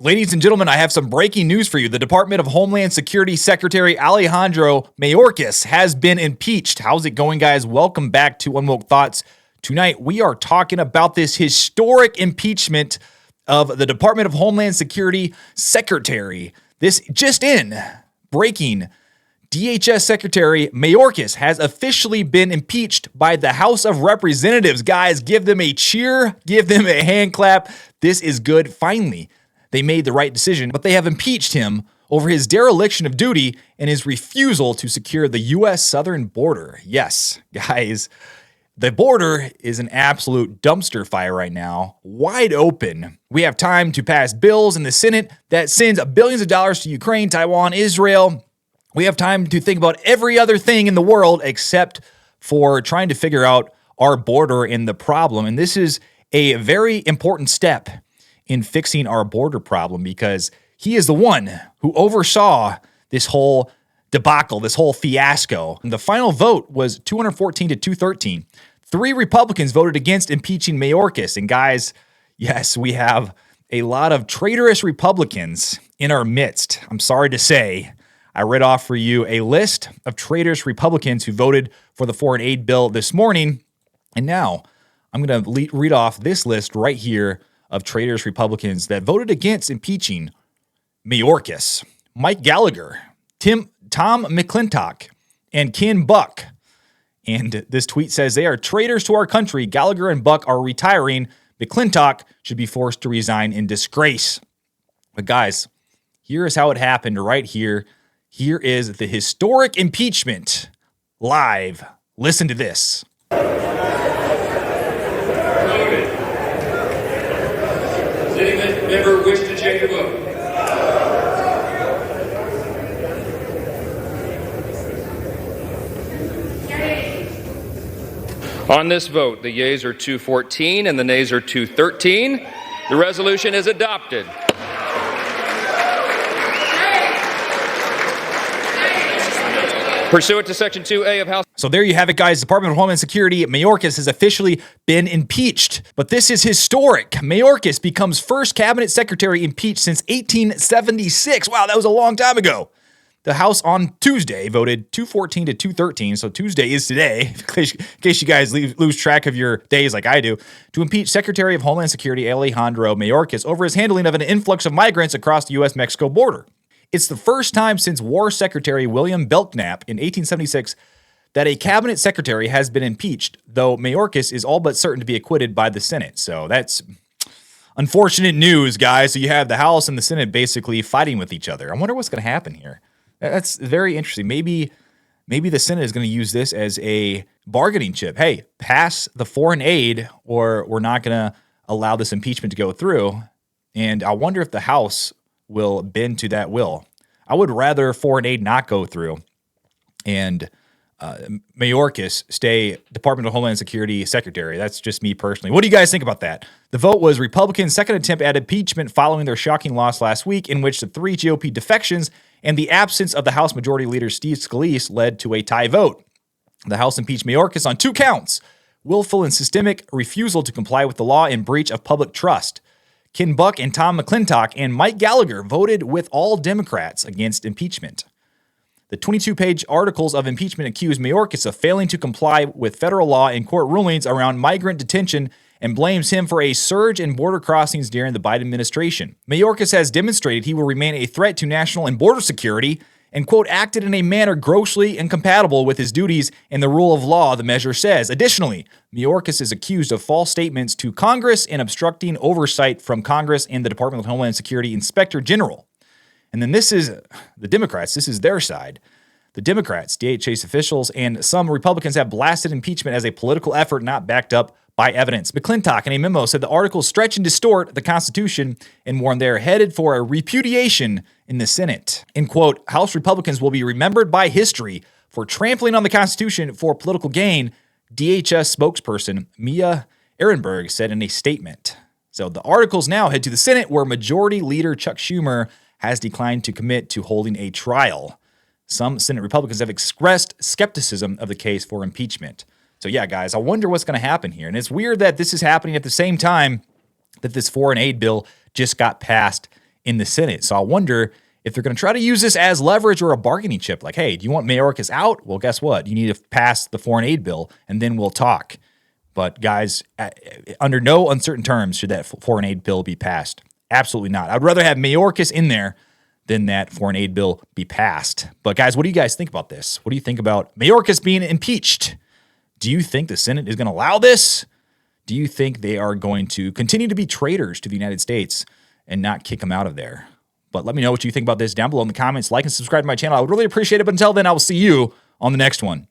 Ladies and gentlemen, I have some breaking news for you. The Department of Homeland Security Secretary Alejandro Mayorkas has been impeached. How's it going, guys? Welcome back to UnwokeThoughts. Tonight, we are talking about this historic impeachment of the Department of Homeland Security Secretary. This just in, breaking, DHS Secretary Mayorkas has officially been impeached by the House of Representatives. Guys, give them a cheer, give them a hand clap. This is good. Finally, they made the right decision, but they have impeached him over his dereliction of duty and his refusal to secure the U.S. southern border. Yes, guys, the border is an absolute dumpster fire right now, wide open. We have time to pass bills in the Senate that sends billions of dollars to Ukraine, Taiwan, Israel. We have time to think about every other thing in the world except for trying to figure out our border and the problem. And this is a very important step in fixing our border problem because he is the one who oversaw this whole debacle, this whole fiasco. And the final vote was 214 to 213. 3 Republicans voted against impeaching Mayorkas. And guys, yes, we have a lot of traitorous Republicans in our midst. I'm sorry to say. I read off for you a list of traitorous Republicans who voted for the foreign aid bill this morning. And now I'm going to read off this list right here of traitorous Republicans that voted against impeaching Mayorkas: Mike Gallagher, Tom McClintock, and Ken Buck. And this tweet says they are traitors to our country. Gallagher and Buck are retiring. McClintock should be forced to resign in disgrace. But guys, here is how it happened right here. Here is the historic impeachment live. Listen to this. Sitting member wish to change your vote. On this vote, the yeas are 214 and the nays are 213. The resolution is adopted. Pursuant to Section 2A of House. So there you have it, guys. Department of Homeland Security, Mayorkas has officially been impeached. But this is historic. Mayorkas becomes first cabinet secretary impeached since 1876. Wow, that was a long time ago. The House on Tuesday voted 214 to 213, so Tuesday is today, in case you guys lose track of your days like I do, to impeach Secretary of Homeland Security Alejandro Mayorkas over his handling of an influx of migrants across the U.S.-Mexico border. It's the first time since War Secretary William Belknap in 1876 that a cabinet secretary has been impeached, though Mayorkas is all but certain to be acquitted by the Senate. So that's unfortunate news, guys. So you have the House and the Senate basically fighting with each other. I wonder what's going to happen here. That's very interesting. Maybe the Senate is going to use this as a bargaining chip. Hey, pass the foreign aid or we're not going to allow this impeachment to go through. And I wonder if the House will bend to that will. I would rather foreign aid not go through and Mayorkas stay Department of Homeland Security Secretary. That's just me personally. What do you guys think about that? The vote was Republicans' second attempt at impeachment following their shocking loss last week, in which the 3 GOP defections and the absence of the House Majority Leader Steve Scalise led to a tie vote. The House impeached Mayorkas on 2 counts: willful and systemic refusal to comply with the law and breach of public trust. Ken Buck and Tom McClintock and Mike Gallagher voted with all Democrats against impeachment. The 22-page articles of impeachment accuse Mayorkas of failing to comply with federal law and court rulings around migrant detention and blames him for a surge in border crossings during the Biden administration. Mayorkas has demonstrated he will remain a threat to national and border security and, quote, acted in a manner grossly incompatible with his duties and the rule of law, the measure says. Additionally, Mayorkas is accused of false statements to Congress and obstructing oversight from Congress and the Department of Homeland Security Inspector General. And then this is the Democrats. This is their side. The Democrats, DHS officials, and some Republicans have blasted impeachment as a political effort not backed up by evidence. McClintock, in a memo, said the articles stretch and distort the Constitution and warned they're headed for a repudiation in the Senate. In quote, House Republicans will be remembered by history for trampling on the Constitution for political gain, DHS spokesperson Mia Ehrenberg said in a statement. So the articles now head to the Senate, where Majority Leader Chuck Schumer has declined to commit to holding a trial. Some Senate Republicans have expressed skepticism of the case for impeachment. So yeah, guys, I wonder what's going to happen here. And it's weird that this is happening at the same time that this foreign aid bill just got passed in the Senate. So I wonder if they're going to try to use this as leverage or a bargaining chip. Like, hey, do you want Mayorkas out? Well, guess what? You need to pass the foreign aid bill, and then we'll talk. But guys, under no uncertain terms should that foreign aid bill be passed. Absolutely not. I'd rather have Mayorkas in there than that foreign aid bill be passed. But guys, what do you guys think about this? What do you think about Mayorkas being impeached? Do you think the Senate is going to allow this? Do you think they are going to continue to be traitors to the United States and not kick him out of there? But let me know what you think about this down below in the comments. Like and subscribe to my channel. I would really appreciate it. But until then, I will see you on the next one.